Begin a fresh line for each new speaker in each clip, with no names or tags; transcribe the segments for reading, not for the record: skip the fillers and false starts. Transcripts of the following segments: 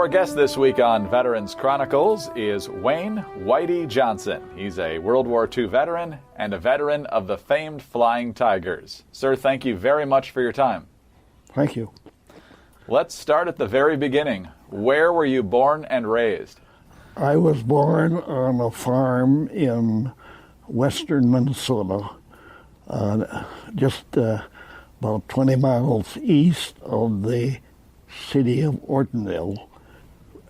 Our guest this week on Veterans Chronicles is Wayne Whitey Johnson. He's a World War II veteran and a veteran of the famed Flying Tigers. Sir, thank you very much for your time.
Thank you.
Let's start at the very beginning. Where were you born and raised?
I was born on a farm in western Minnesota, just about 20 miles east of the city of Ortonville,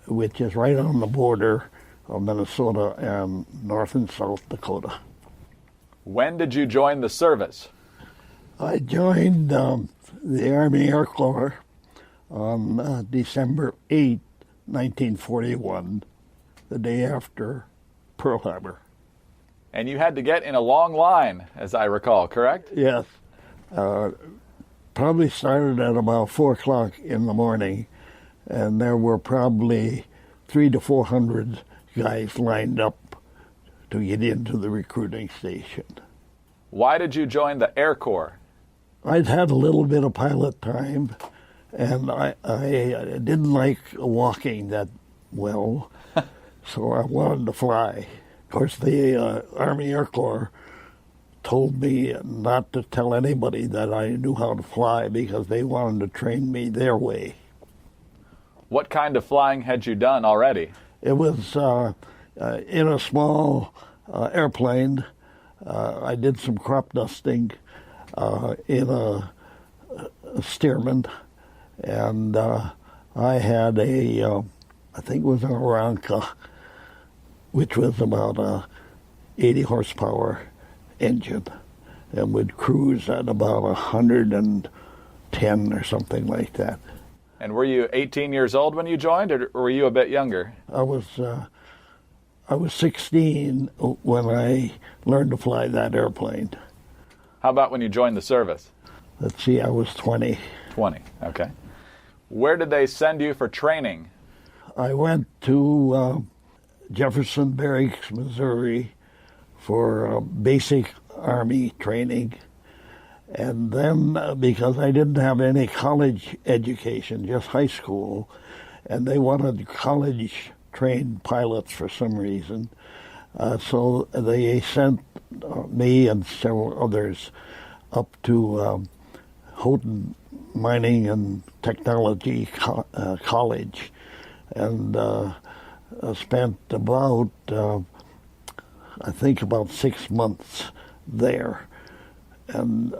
which is right on the border of Minnesota and North and South Dakota.
When did you join the service?
I joined the Army Air Corps on December 8, 1941, the day after Pearl Harbor.
And you had to get in a long line, as I recall, correct?
Yes. Probably started at about 4 o'clock in the morning, and there were probably 300 to 400 guys lined up to get into the recruiting station.
Why did you join the Air Corps?
I'd had a little bit of pilot time, and I didn't like walking that well, so I wanted to fly. Of course, the Army Air Corps told me not to tell anybody that I knew how to fly because they wanted to train me their way.
What kind of flying had you done already?
It was in a small airplane. I did some crop dusting in a Stearman, and I had I think it was an Aranca, which was about a 80 horsepower engine, and would cruise at about 110 or something like that.
And were you 18 years old when you joined, or were you a bit younger?
I was 16 when I learned to fly that airplane.
How about when you joined the service?
Let's see, I was 20.
20, okay. Where did they send you for training?
I went to Jefferson Barracks, Missouri, for basic Army training. And then, because I didn't have any college education, just high school, and they wanted college-trained pilots for some reason, so they sent me and several others up to Houghton Mining and Technology College, and spent about, I think about 6 months there, and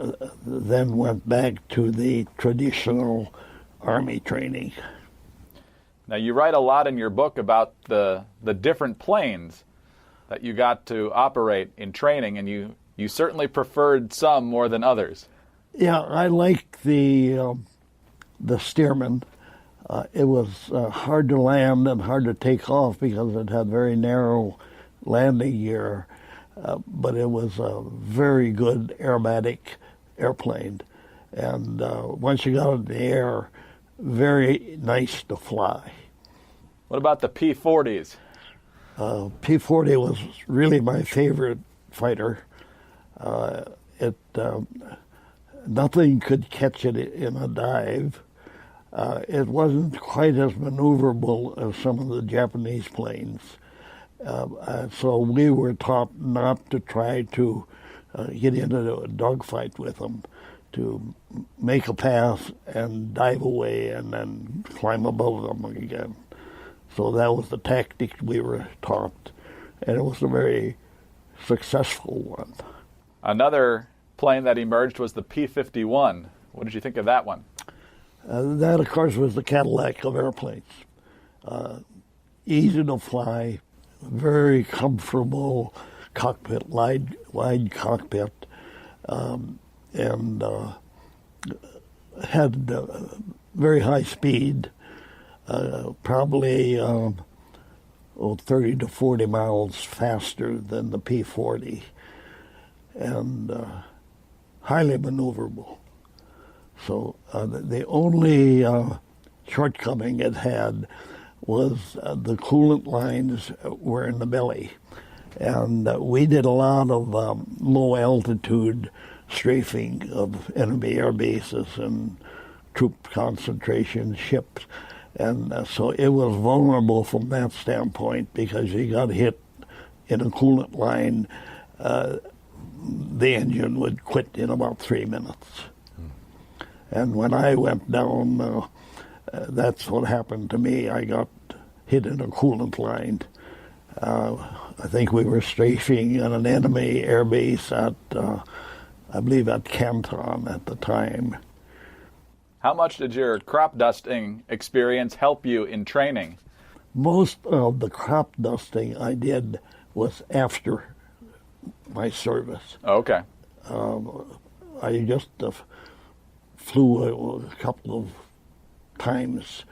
then went back to the traditional Army training.
Now, you write a lot in your book about the different planes that you got to operate in training, and you certainly preferred some more than others.
Yeah, I like the Stearman. It was hard to land and hard to take off because it had very narrow landing gear, but it was a very good aerobatic airplane. And once you got in the air, very nice to fly.
What about the P-40s?
P-40 was really my favorite fighter. Nothing could catch it in a dive. It wasn't quite as maneuverable as some of the Japanese planes. So we were taught not to try to get into a dogfight with them, to make a pass and dive away and then climb above them again. So that was the tactic we were taught, and it was a very successful one.
Another plane that emerged was the P-51. What did you think of that one?
That, of course, was the Cadillac of airplanes. Easy to fly, very comfortable cockpit, wide cockpit, and had very high speed, probably 30 to 40 miles faster than the P-40, and highly maneuverable. So the only shortcoming it had was the coolant lines were in the belly. And we did a lot of low altitude strafing of enemy air bases and troop concentration ships. And so it was vulnerable from that standpoint because you got hit in a coolant line, the engine would quit in about 3 minutes. And when I went down, that's what happened to me. I got hit in a coolant line. I think we were strafing on an enemy air base at, I believe, at Canton at the time.
How much did your crop dusting experience help you in training?
Most of the crop dusting I did was after my service.
Okay.
I just flew a couple of times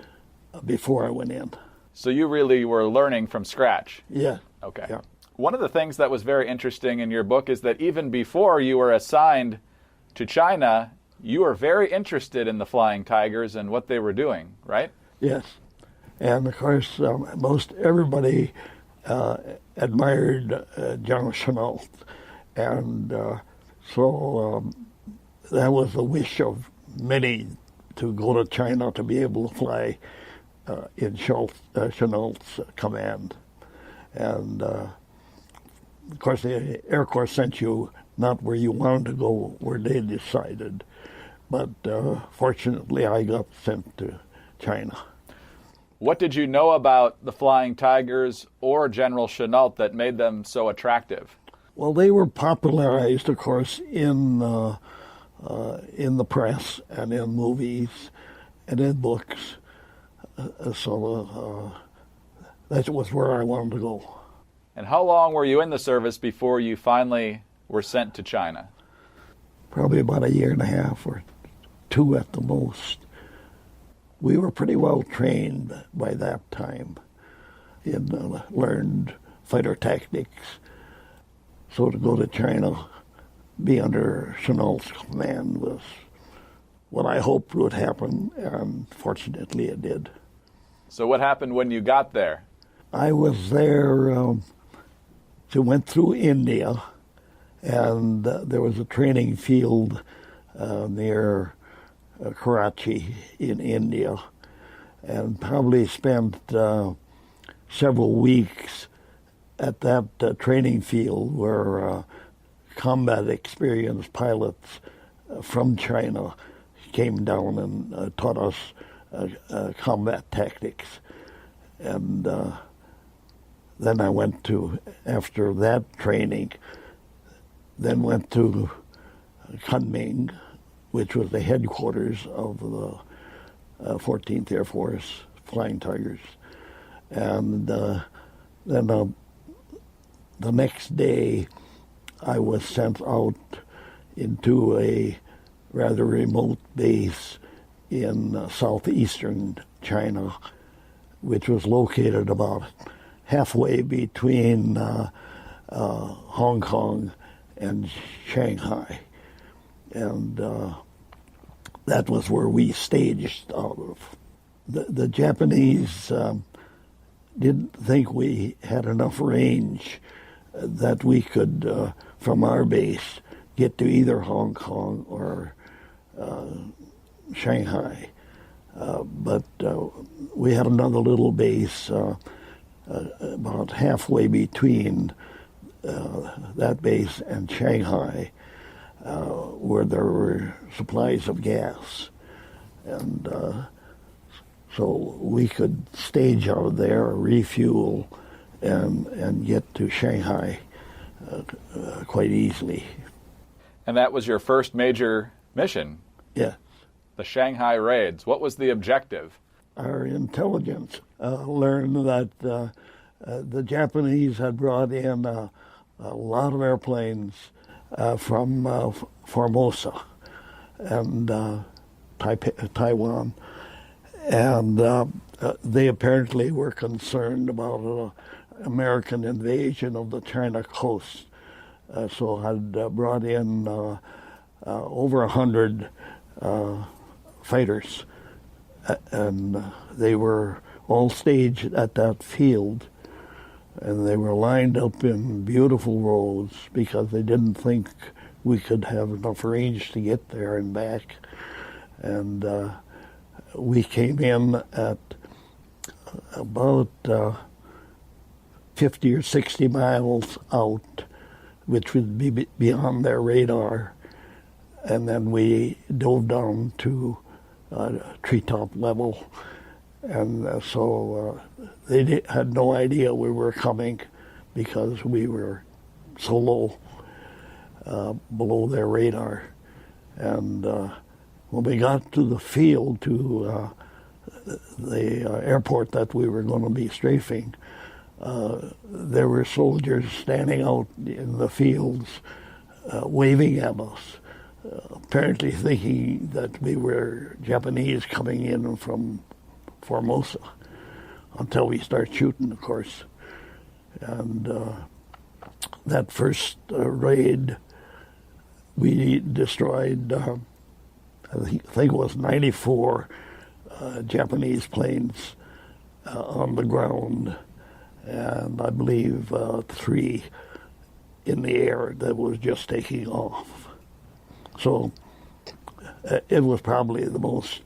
before I went in.
So you really were learning from scratch?
Yeah.
Okay.
Yeah.
One of the things that was very interesting in your book is that even before you were assigned to China, you were very interested in the Flying Tigers and what they were doing, right?
Yes. And of course, most everybody admired General Chennault. And so that was the wish of many to go to China to be able to fly in Chennault's command. And of course, the Air Corps sent you not where you wanted to go, where they decided. But fortunately, I got sent to China.
What did you know about the Flying Tigers or General Chennault that made them so attractive?
Well, they were popularized, of course, in the press and in movies and in books. So that was where I wanted to go.
And how long were you in the service before you finally were sent to China?
Probably about a year and a half or 2 at the most. We were pretty well trained by that time in learned fighter tactics. So to go to China, be under Chennault's command was what I hoped would happen, and fortunately it did.
So what happened when you got there?
I was there, went through India, and there was a training field near Karachi in India, and probably spent several weeks at that training field where combat experienced pilots from China came down and taught us combat tactics. And then I went to, after that training, then went to Kunming, which was the headquarters of the 14th Air Force Flying Tigers. And then the next day, I was sent out into a rather remote base in southeastern China, which was located about halfway between Hong Kong and Shanghai. And that was where we staged out of. The Japanese didn't think we had enough range that we could, from our base, get to either Hong Kong or Shanghai. But we had another little base about halfway between that base and Shanghai, where there were supplies of gas. And so we could stage out of there, refuel, and get to Shanghai quite easily.
And that was your first major mission?
Yeah.
The Shanghai Raids. What was the objective?
Our intelligence learned that the Japanese had brought in a lot of airplanes from Formosa and Taiwan. And they apparently were concerned about an American invasion of the China coast. So had brought in over 100 fighters. And they were all staged at that field. And they were lined up in beautiful rows because they didn't think we could have enough range to get there and back. And we came in at about 50 or 60 miles out, which would be beyond their radar. And then we dove down to treetop level. And so they had no idea we were coming because we were so low below their radar. And when we got to the field, to the airport that we were going to be strafing, there were soldiers standing out in the fields waving at us, apparently thinking that we were Japanese coming in from Formosa, until we start shooting, of course. And that first raid, we destroyed, I think it was 94 Japanese planes on the ground, and I believe 3 in the air that was just taking off. So it was probably the most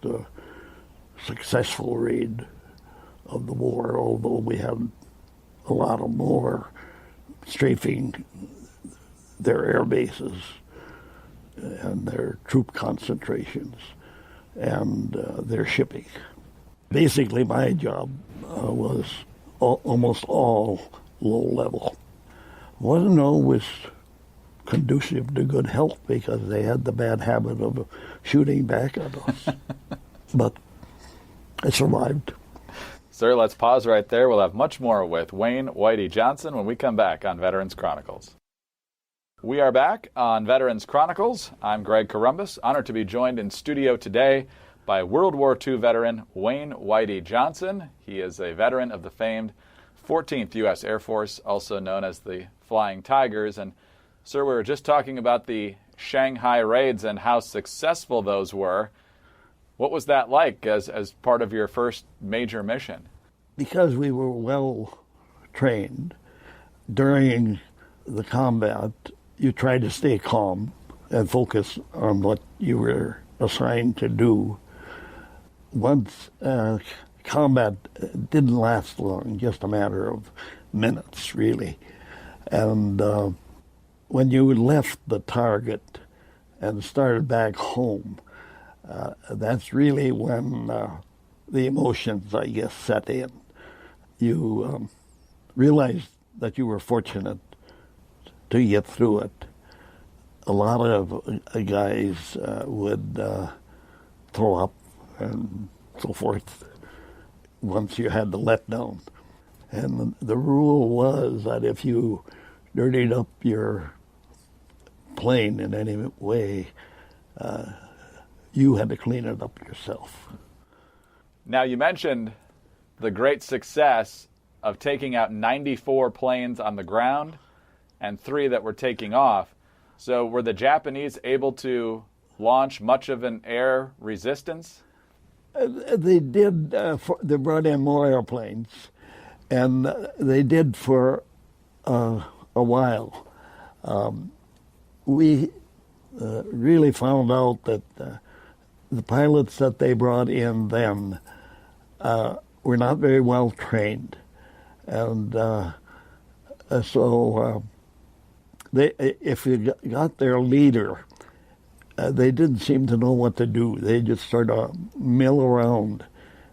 successful raid of the war, although we had a lot of more strafing their air bases and their troop concentrations and their shipping. Basically, my job was almost all low level. Wasn't always conducive to good health because they had the bad habit of shooting back at us. But I survived.
Sir, let's pause right there. We'll have much more with Wayne Whitey Johnson when we come back on Veterans Chronicles. We are back on Veterans Chronicles. I'm Greg Columbus, honored to be joined in studio today by World War II veteran Wayne Whitey Johnson. He is a veteran of the famed 14th U.S. Air Force, also known as the Flying Tigers. And, sir, we were just talking about the Shanghai Raids and how successful those were. What was that like as part of your first major mission?
Because we were well trained during the combat, you tried to stay calm and focus on what you were assigned to do. Once combat didn't last long, just a matter of minutes, really. And when you left the target and started back home, that's really when the emotions, I guess, set in. You realized that you were fortunate to get through it. A lot of guys would throw up and so forth once you had the letdown. And the rule was that if you dirtied up your plane in any way, you had to clean it up yourself.
Now, you mentioned the great success of taking out 94 planes on the ground and 3 that were taking off. So were the Japanese able to launch much of an air resistance?
They did. They brought in more airplanes, and they did for a while. We really found out that the pilots that they brought in then were not very well trained, and so if you got their leader, they didn't seem to know what to do. They just sort of mill around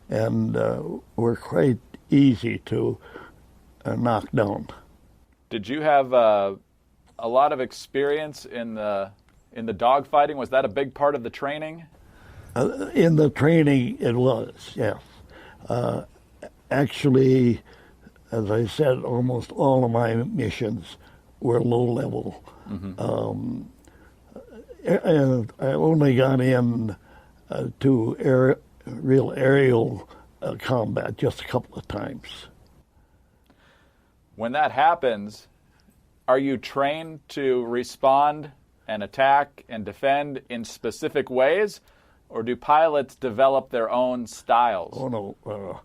and were quite easy to knock down.
Did you have a lot of experience in the dogfighting? Was that a big part of the training?
In the training, it was, yes. Actually, as I said, almost all of my missions were low level. Mm-hmm. I only got in to real aerial combat just a couple of times.
When that happens, are you trained to respond and attack and defend in specific ways, or do pilots develop their own styles?
Oh no,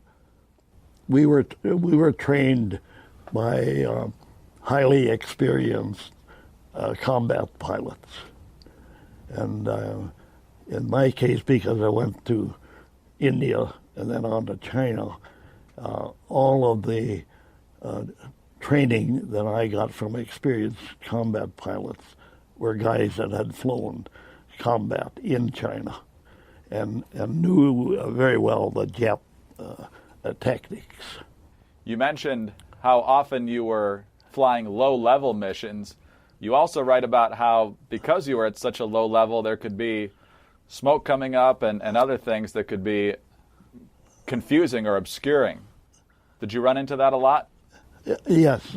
we were trained by highly experienced combat pilots, and in my case, because I went to India and then on to China, All of the training that I got from experienced combat pilots were guys that had flown combat in China and knew very well the Jap tactics.
You mentioned how often you were flying low-level missions. You also write about how, because you were at such a low level, there could be smoke coming up and other things that could be confusing or obscuring. Did you run into that a lot?
Yes.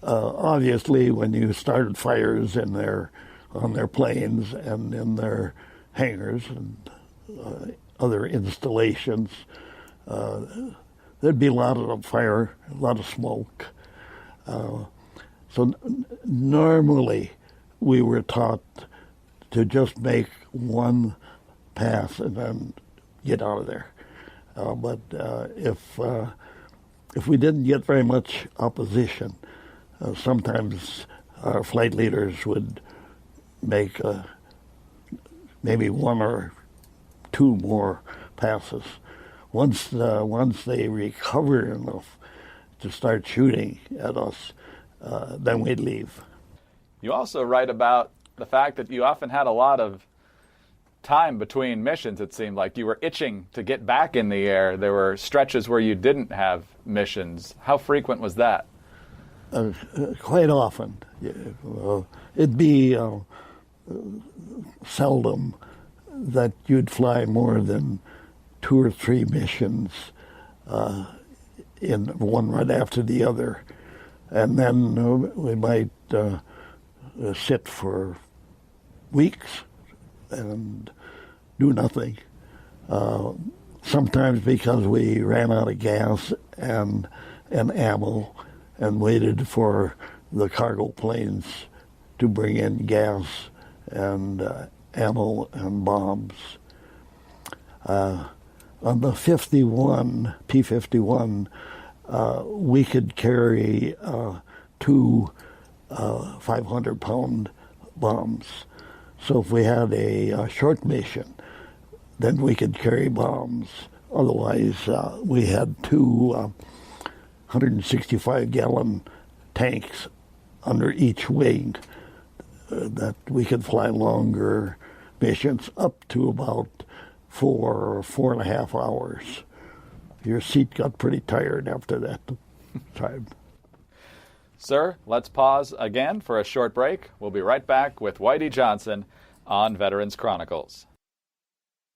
Obviously, when you started fires on their planes and in their hangars and other installations, there'd be a lot of fire, a lot of smoke. So normally we were taught to just make one pass and then get out of there. But if we didn't get very much opposition, sometimes our flight leaders would make maybe one or two more passes. Once they recover enough to start shooting at us, then we'd leave.
You also write about the fact that you often had a lot of time between missions. It seemed like you were itching to get back in the air. There were stretches where you didn't have missions. How frequent was that?
Quite often. It'd be seldom that you'd fly more than 2 or 3 missions in one right after the other. And then we might sit for weeks and do nothing. Sometimes because we ran out of gas and ammo and waited for the cargo planes to bring in gas and ammo and bombs. On the P-51, we could carry 2 500-pound bombs. So if we had a short mission, then we could carry bombs. Otherwise, we had 2 165-gallon tanks under each wing that we could fly longer missions up to about 4.5 hours. Your seat got pretty tired after that time.
Sir, let's pause again for a short break. We'll be right back with Whitey Johnson on Veterans Chronicles.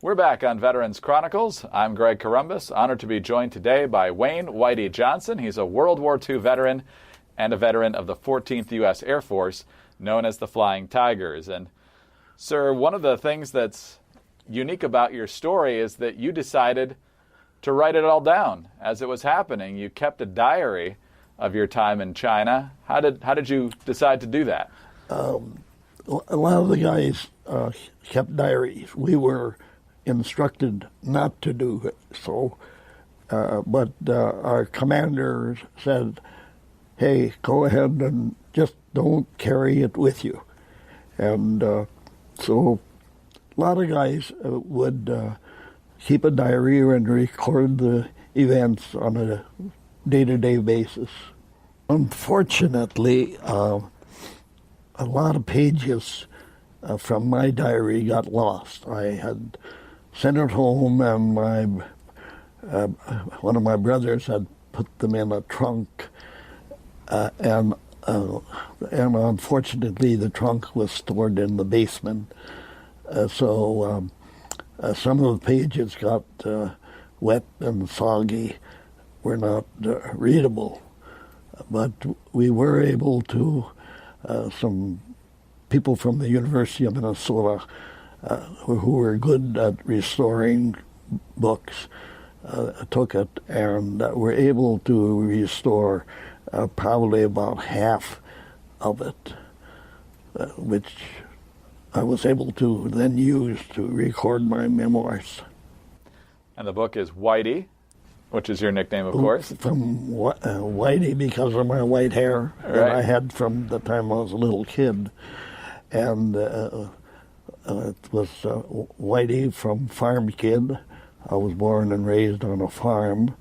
We're back on Veterans Chronicles. I'm Greg Corombus, honored to be joined today by Wayne Whitey Johnson. He's a World War II veteran and a veteran of the 14th U.S. Air Force, known as the Flying Tigers. And, sir, one of the things that's unique about your story is that you decided to write it all down as it was happening. You kept a diary of your time in China. How did you decide to do that?
A lot of the guys kept diaries. We were instructed not to do it so, but our commander said, hey, go ahead and just don't carry it with you. And so a lot of guys would keep a diary and record the events on a day-to-day basis. Unfortunately, a lot of pages from my diary got lost. I had sent it home, and one of my brothers had put them in a trunk, and unfortunately the trunk was stored in the basement. So some of the pages got wet and soggy, were not readable. But we were able to, some people from the University of Minnesota who were good at restoring books took it and were able to restore probably about half of it, which I was able to then use to record my memoirs.
And the book is Whitey, which is your nickname, of course.
From Whitey because of my white hair that I had from the time I was a little kid. And it was Whitey from Farm Kid. I was born and raised on a farm.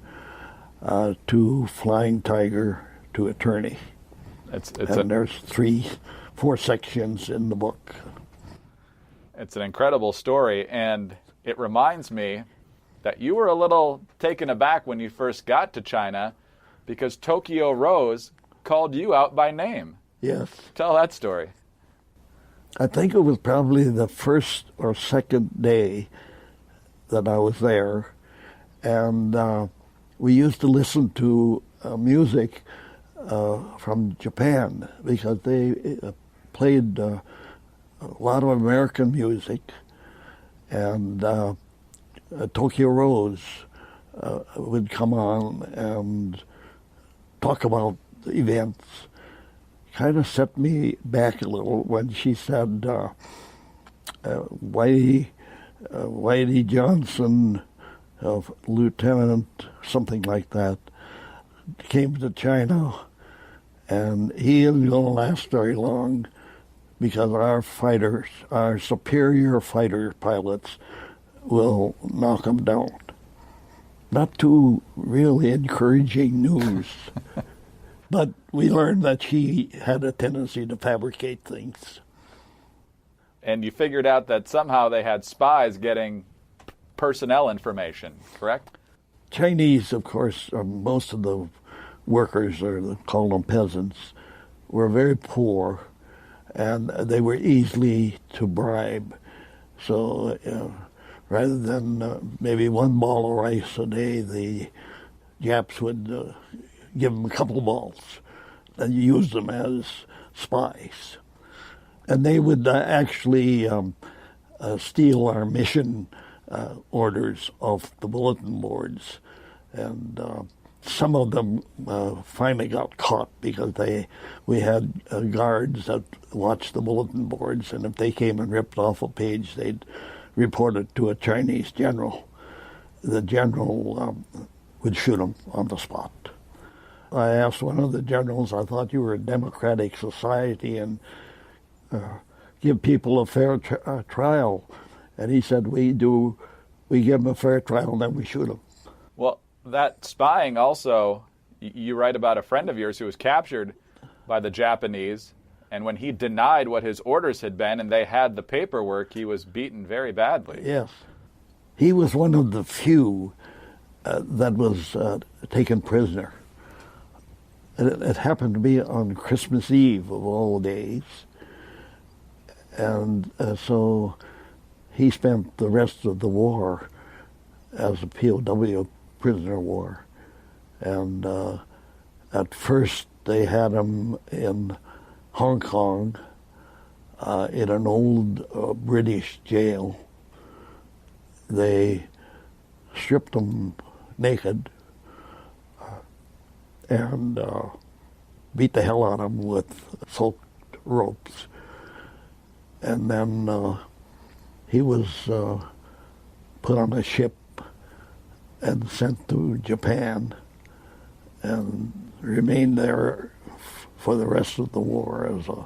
to Flying Tiger to Attorney. There's 4 sections in the book.
It's an incredible story, and it reminds me that you were a little taken aback when you first got to China because Tokyo Rose called you out by name.
Yes.
Tell that story.
I think it was probably the first or second day that I was there, and we used to listen to music from Japan because they played a lot of American music, and Tokyo Rose would come on and talk about the events. Kind of set me back a little when she said, Whitey Johnson, lieutenant, something like that, came to China, and he isn't going to last very long because our superior fighter pilots will knock him down. Not too really encouraging news. But we learned that she had a tendency to fabricate things.
And you figured out that somehow they had spies getting personnel information, correct?
Chinese, of course, most of the workers, or call them peasants, were very poor, and they were easily to bribe. So rather than maybe 1 ball of rice a day, the Japs would give them a couple of balls and use them as spies. And they would actually steal our mission orders off the bulletin boards. And some of them finally got caught because we had guards that watched the bulletin boards, and if they came and ripped off a page, they'd report it to a Chinese general. The general would shoot them on the spot. I asked one of the generals, I thought you were a democratic society and give people a fair trial. And he said, we give them a fair trial and then we shoot them.
Well, that spying also, you write about a friend of yours who was captured by the Japanese, and when he denied what his orders had been and they had the paperwork, he was beaten very badly.
Yes. He was one of the few that was taken prisoner. It happened to be on Christmas Eve of all days. And so he spent the rest of the war as a POW, prisoner of war. And at first they had him in Hong Kong in an old British jail. They stripped him naked and beat the hell out of him with soaked ropes. And then he was put on a ship and sent to Japan and remained there for the rest of the war as a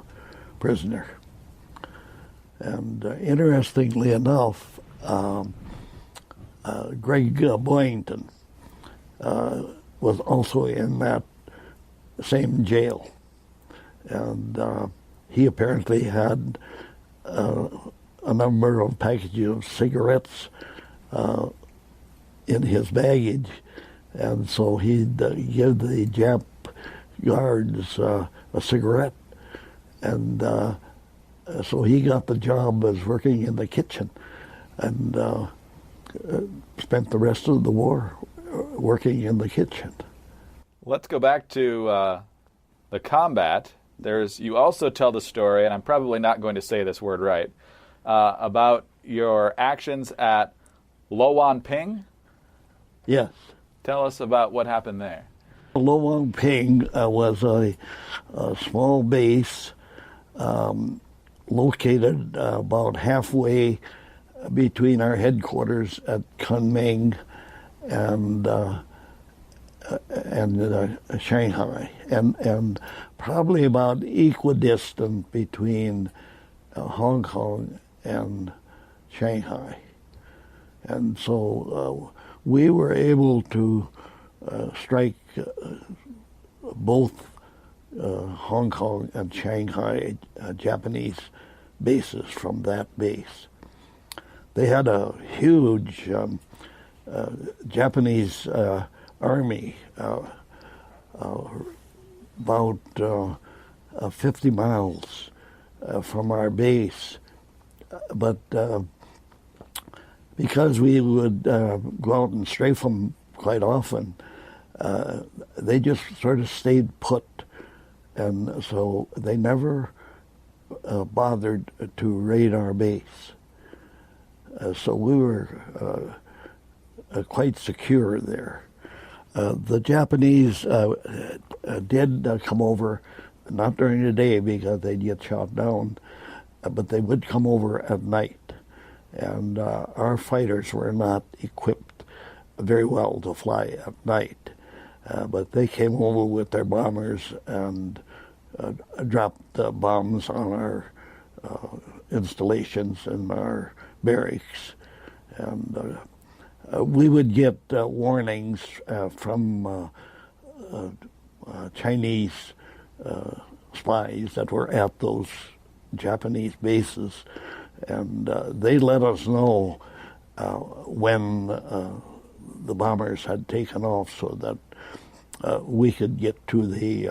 prisoner. And interestingly enough, Greg Boyington was also in that same jail. And he apparently had a number of packages of cigarettes in his baggage. And so he'd give the Jap guards a cigarette. And so he got the job as working in the kitchen and spent the rest of the war working in the kitchen.
Let's go back to the combat. You also tell the story, and I'm probably not going to say this word right, about your actions at Lo Wan Ping.
Yes.
Tell us about what happened there.
Lo Wan Ping was a small base located about halfway between our headquarters at Kunming and Shanghai, and probably about equidistant between Hong Kong and Shanghai. And so we were able to strike both Hong Kong and Shanghai Japanese bases from that base. They had a huge Japanese army about 50 miles from our base, but because we would go out and strafe them quite often, they just sort of stayed put, and so they never bothered to raid our base. So we were quite secure there. The Japanese did come over, not during the day because they'd get shot down, but they would come over at night. And our fighters were not equipped very well to fly at night. But they came over with their bombers and dropped bombs on our installations and our barracks. And we would get warnings from Chinese spies that were at those Japanese bases, and they let us know when the bombers had taken off so that we could get to the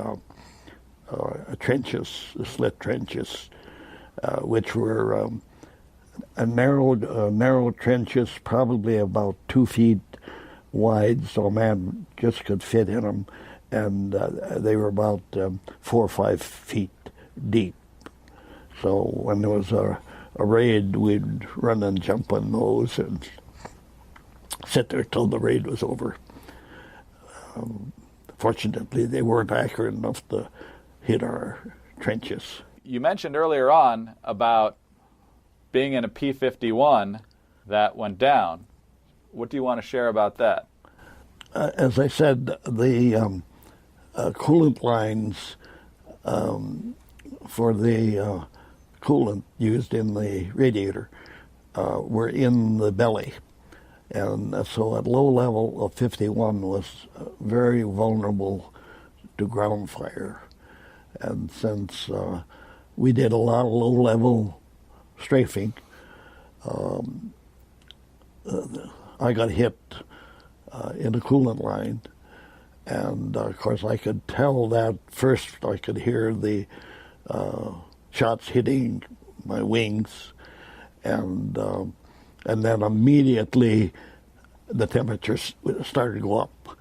trenches, the slit trenches, which were narrow trenches, probably about 2 feet wide, so a man just could fit in them, and they were about 4 or 5 feet deep. So when there was a raid, we'd run and jump on those and sit there till the raid was over. Fortunately, they weren't accurate enough to hit our trenches.
You mentioned earlier on about being in a P-51 that went down. What do you want to share about that?
As I said, the coolant lines for the coolant used in the radiator were in the belly. And so at low level, a 51 was very vulnerable to ground fire. And since we did a lot of low-level strafing, I got hit in the coolant line. And, of course, I could tell that first. I could hear the shots hitting my wings, and then immediately the temperature started to go up.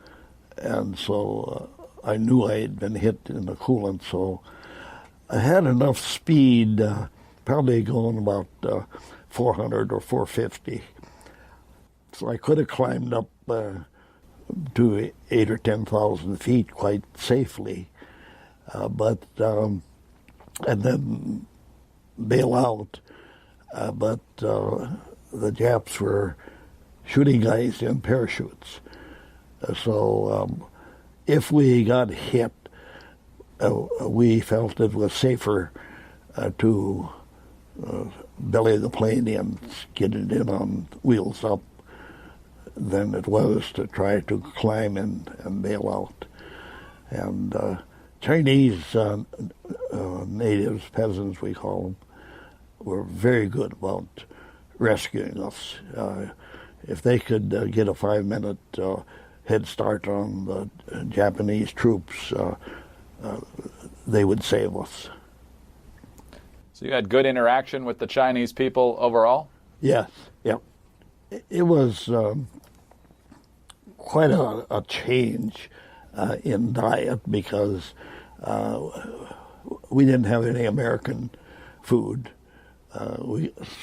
And so I knew I had been hit in the coolant, so I had enough speed, probably going about 400 or 450. So I could have climbed up to 8,000 or 10,000 feet quite safely, and then bail out. But the Japs were shooting guys in parachutes. So if we got hit, we felt it was safer to belly the plane in, get it in on wheels up, than it was to try to climb and bail out. And Chinese natives, peasants we call them, were very good about rescuing us. If they could get a 5-minute head start on the Japanese troops, they would save us.
So you had good interaction with the Chinese people overall?
Yes, yep. It was quite a change in diet because we didn't have any American food.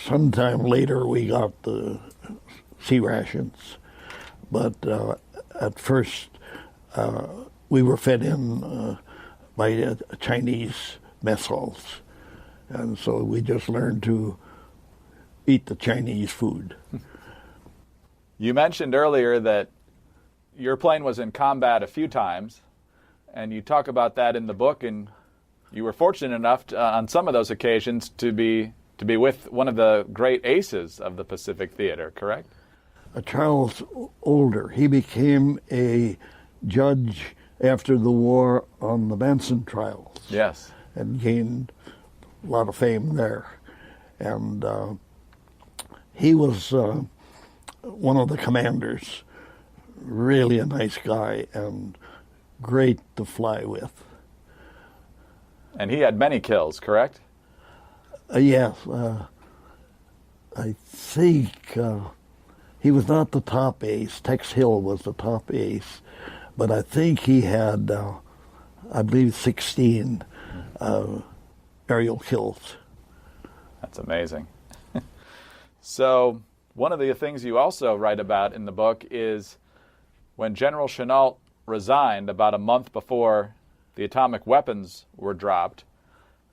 Sometime later we got the sea rations, but at first we were fed in by Chinese mess halls, and so we just learned to eat the Chinese food.
You mentioned earlier that your plane was in combat a few times, and you talk about that in the book, and you were fortunate enough to, on some of those occasions to be with one of the great aces of the Pacific Theater, correct?
Charles Older, he became a judge after the war on the Manson trials.
Yes.
And gained a lot of fame there. And he was one of the commanders, really a nice guy and great to fly with.
And he had many kills, correct?
Yes. I think he was not the top ace. Tex Hill was the top ace. But I think he had, I believe, 16 aerial kills.
That's amazing. So one of the things you also write about in the book is when General Chennault resigned about a month before the atomic weapons were dropped.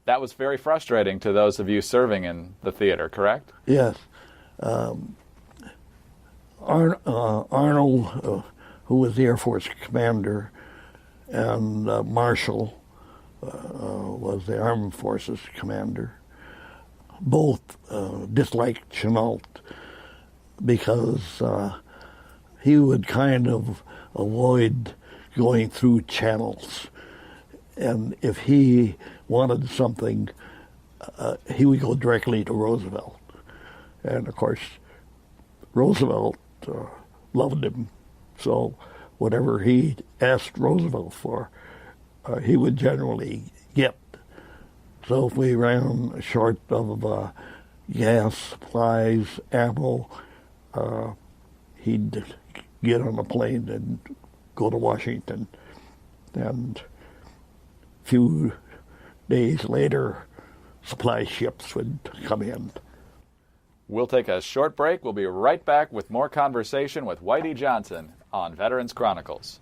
That was very frustrating to those of you serving in the theater, correct?
Yes. Arnold, who was the Air Force commander, and Marshall was the Armed Forces commander, both disliked Chennault because he would kind of avoid going through channels. And if he wanted something, he would go directly to Roosevelt. And of course, Roosevelt loved him. So whatever he asked Roosevelt for, he would generally get. So if we ran short of gas, supplies, ammo, he'd get on a plane and go to Washington. And a few days later, supply ships would come in.
We'll take a short break. We'll be right back with more conversation with Whitey Johnson on Veterans Chronicles.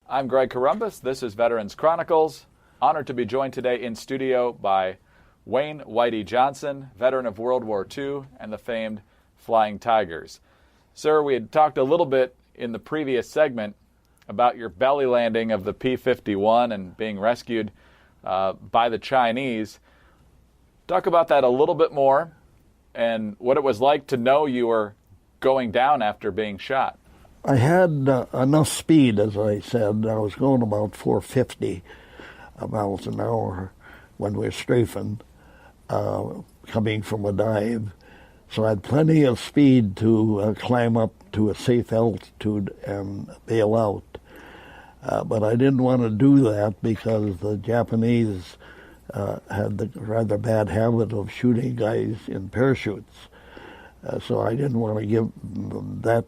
I'm Greg Corumbus. This is Veterans Chronicles. Honored to be joined today in studio by Wayne Whitey Johnson, veteran of World War II and the famed Flying Tigers. Sir, we had talked a little bit in the previous segment about your belly landing of the P-51 and being rescued by the Chinese. Talk about that a little bit more and what it was like to know you were going down after being shot.
I had enough speed, as I said. I was going about 450 miles an hour when we were strafing, coming from a dive. So I had plenty of speed to climb up to a safe altitude and bail out. But I didn't want to do that because the Japanese had the rather bad habit of shooting guys in parachutes. So I didn't want to give them that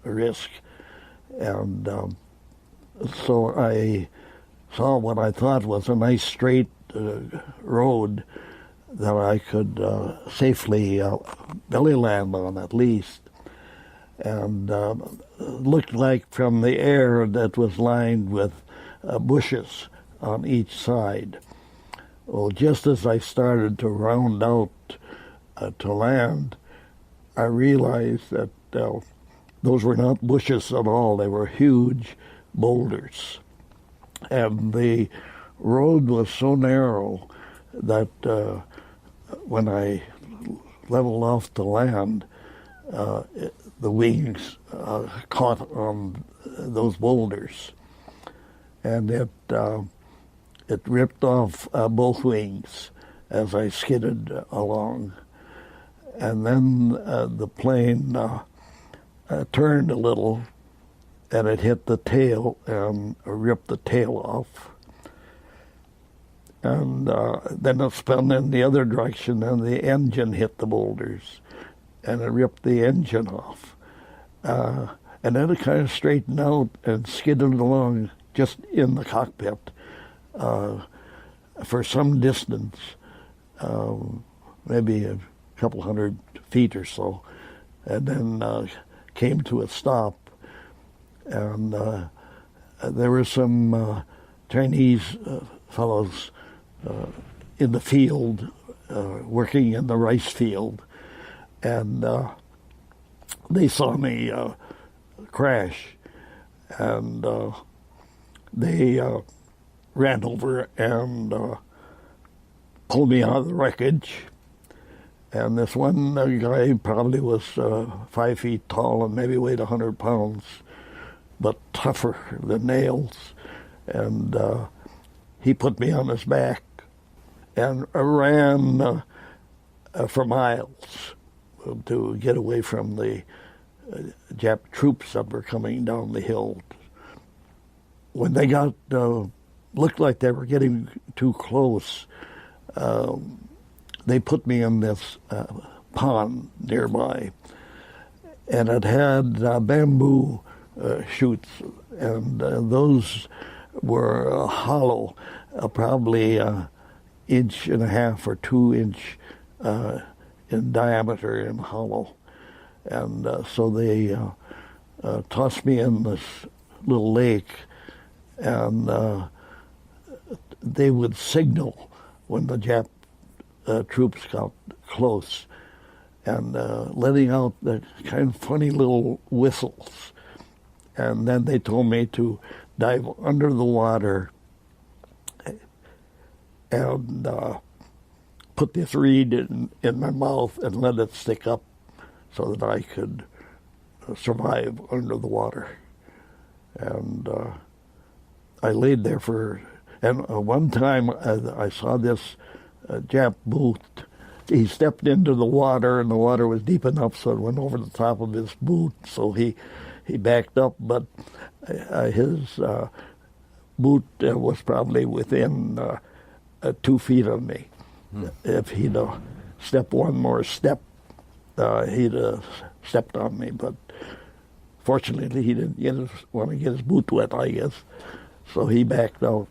risk. And so I saw what I thought was a nice straight road that I could safely belly land on at least. And looked like from the air that was lined with bushes on each side. Well, just as I started to round out to land, I realized that those were not bushes at all. They were huge boulders. And the road was so narrow that when I leveled off to land, the wings caught on those boulders. And it ripped off both wings as I skidded along. And then the plane turned a little, and it hit the tail and ripped the tail off. And then it spun in the other direction, and the engine hit the boulders, and it ripped the engine off. And then it kind of straightened out and skidded along just in the cockpit for some distance, maybe a couple hundred feet or so, and then came to a stop. And there were some Chinese fellows in the field, working in the rice field, and they saw me crash, and they ran over and pulled me out of the wreckage. And this one guy probably was 5 feet tall and maybe weighed 100 pounds. but tougher than nails. And he put me on his back and ran for miles to get away from the Jap troops that were coming down the hill. When they got looked like they were getting too close, they put me in this pond nearby, and it had bamboo shoots, and those were hollow, probably 1.5 inches or 2 inch in diameter and hollow. And so they tossed me in this little lake, and they would signal when the Jap troops got close, and letting out the kind of funny little whistles. And then they told me to dive under the water and put this reed in my mouth and let it stick up so that I could survive under the water. And I laid there and one time I saw this Jap boot. He stepped into the water, and the water was deep enough so it went over the top of his boot, so he backed up, but his boot was probably within 2 feet of me. If he'd stepped one more step, he'd stepped on me, but fortunately he didn't want to get his boot wet, I guess, so he backed out.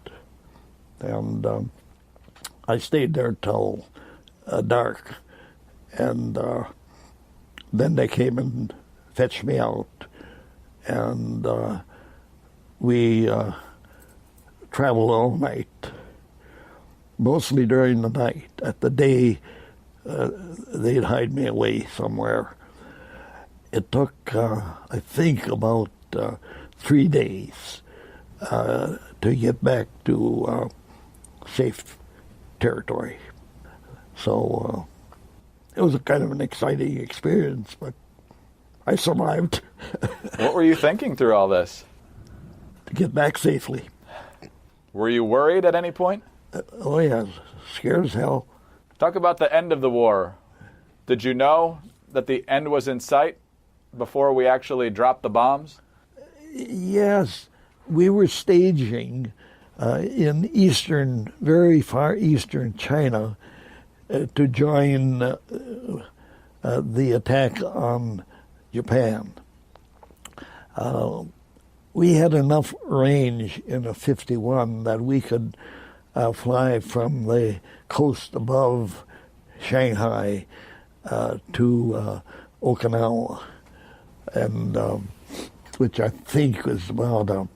And I stayed there till dark, and then they came and fetched me out, and we traveled all night, mostly during the night. At the day, they'd hide me away somewhere. It took, I think, about 3 days to get back to safe territory. So it was a kind of an exciting experience, but I survived.
What were you thinking through all this?
To get back safely.
Were you worried at any point?
Oh, yeah, scared as hell.
Talk about the end of the war. Did you know that the end was in sight before we actually dropped the bombs?
Yes, we were staging in very far eastern China to join the attack on Japan. We had enough range in a 51 that we could fly from the coast above Shanghai to Okinawa, and which I think was about a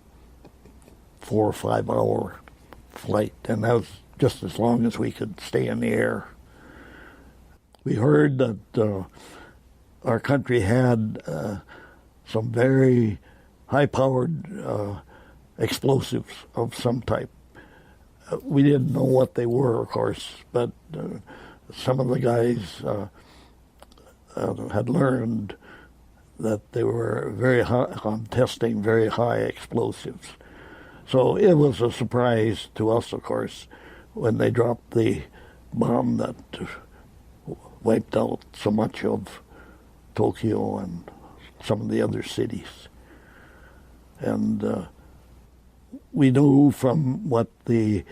4 or 5 hour flight, and that was just as long as we could stay in the air. We heard that our country had some very high-powered explosives of some type. We didn't know what they were, of course, but some of the guys had learned that they were very high on testing very high explosives. So it was a surprise to us, of course, when they dropped the bomb that wiped out so much of Tokyo and some of the other cities. And we knew from what the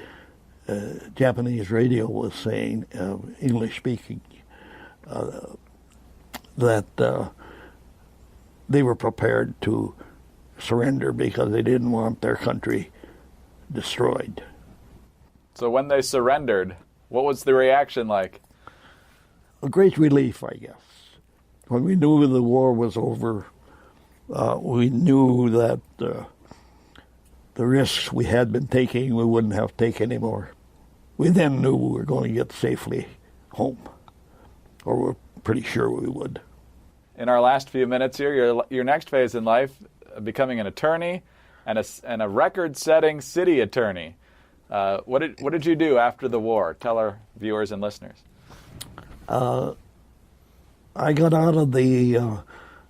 Japanese radio was saying, English speaking, that they were prepared to surrender because they didn't want their country destroyed.
So when they surrendered, what was the reaction like?
A great relief, I guess. When we knew the war was over, we knew that the risks we had been taking we wouldn't have to take anymore. We then knew we were going to get safely home, or we're pretty sure we would.
In our last few minutes here, your next phase in life, becoming an attorney and a record-setting city attorney. What did you do after the war? Tell our viewers and listeners.
I got out of the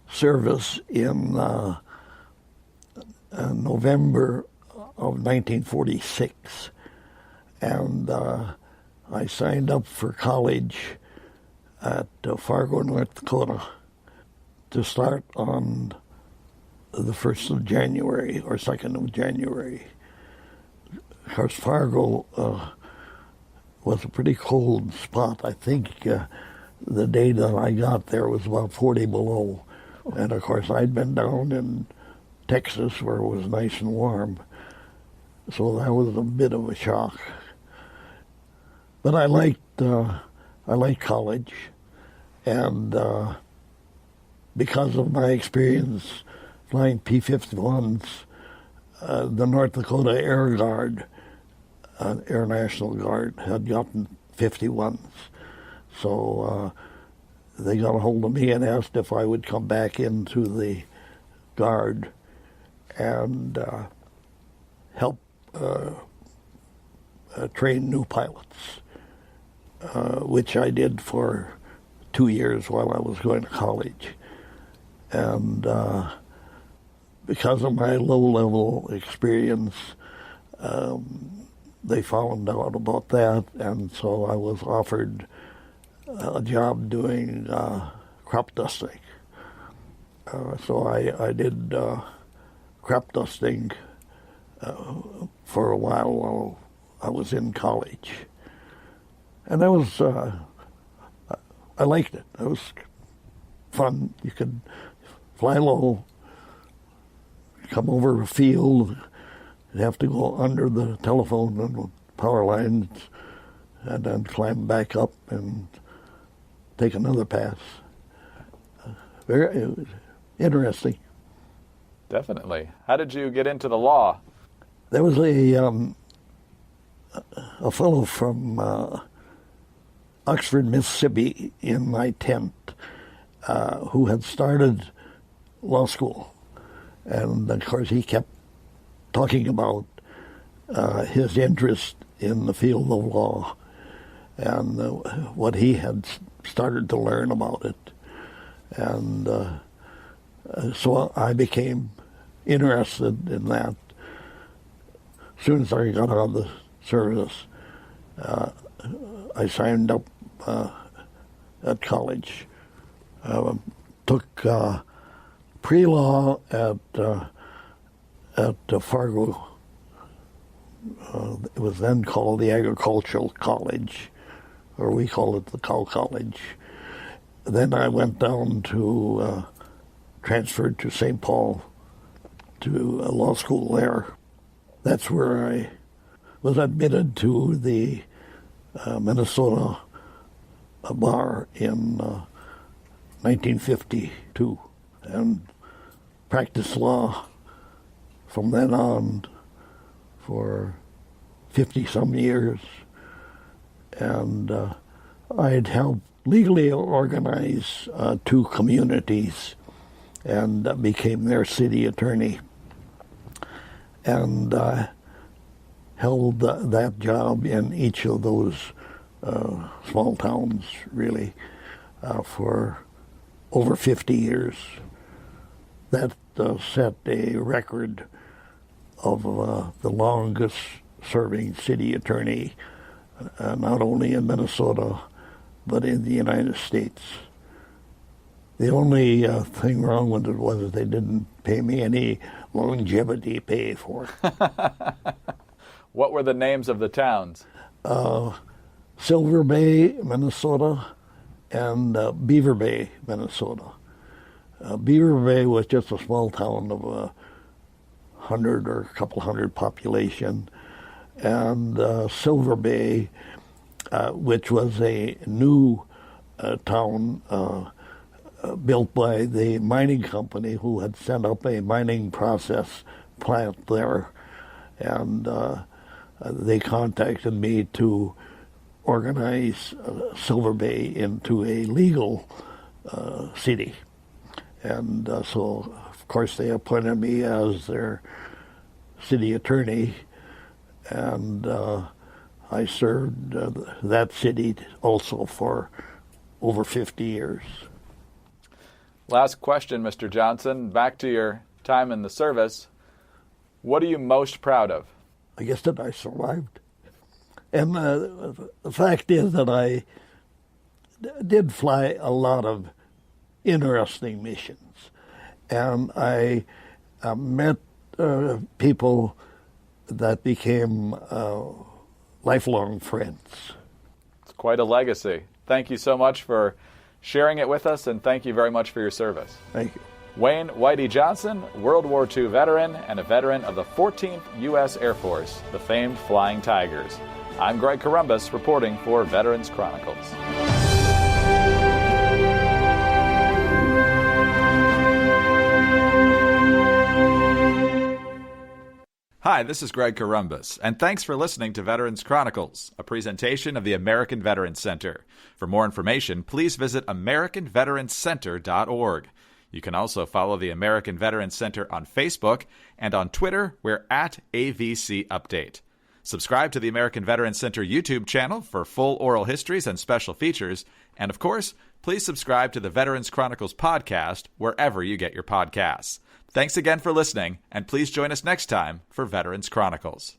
service in November of 1946, and I signed up for college at Fargo, North Dakota, to start on the 1st of January or 2nd of January. Of course, Fargo was a pretty cold spot. I think the day that I got there was about 40 below. And of course, I'd been down in Texas where it was nice and warm. So that was a bit of a shock. But I liked college, and because of my experience flying P-51s, the North Dakota Air Guard, Air National Guard, had gotten 51s. So they got a hold of me and asked if I would come back into the Guard and help train new pilots, which I did for 2 years while I was going to college. And because of my low-level experience, they found out about that, and so I was offered a job doing crop dusting. So I did crop dusting for a while I was in college. And that was, I liked it. It was fun. You could fly low, come over a field, you'd have to go under the telephone and power lines, and then climb back up and take another pass. Very interesting.
Definitely. How did you get into the law?
There was a fellow from Oxford, Mississippi, in my tent who had started law school. And, of course, he kept talking about his interest in the field of law and what he had started to learn about it. And so I became interested in that. As soon as I got out of the service, I signed up at college. Took pre-law at Fargo. It was then called the Agricultural College, or we call it the Cow College. Then I went down to, transferred to St. Paul to law school there. That's where I was admitted to the Minnesota bar in 1952 and practiced law from then on for 50-some years. And I had helped legally organize 2 communities and became their city attorney. And held that job in each of those small towns, really, for over 50 years. That set a record of the longest serving city attorney, not only in Minnesota, but in the United States. The only thing wrong with it was they didn't pay me any longevity pay for it.
What were the names of the towns?
Silver Bay, Minnesota, and Beaver Bay, Minnesota. Beaver Bay was just a small town of 100 or a couple hundred population, and Silver Bay, which was a new town built by the mining company who had set up a mining process plant there, and they contacted me to organize Silver Bay into a legal city. And so, of course, they appointed me as their city attorney, and I served that city also for over 50 years.
Last question, Mr. Johnson. Back to your time in the service. What are you most proud of?
I guess that I survived. And the fact is that I did fly a lot of interesting missions. And I met people that became lifelong friends.
It's quite a legacy. Thank you so much for sharing it with us, and thank you very much for your service.
Thank you.
Wayne Whitey Johnson, World War II veteran and a veteran of the 14th U.S. Air Force, the famed Flying Tigers. I'm Greg Corombos reporting for Veterans Chronicles. Hi, this is Greg Corombos, and thanks for listening to Veterans Chronicles, a presentation of the American Veterans Center. For more information, please visit AmericanVeteransCenter.org. You can also follow the American Veterans Center on Facebook, and on Twitter, we're at AVC Update. Subscribe to the American Veterans Center YouTube channel for full oral histories and special features, and of course, please subscribe to the Veterans Chronicles podcast wherever you get your podcasts. Thanks again for listening, and please join us next time for Veterans Chronicles.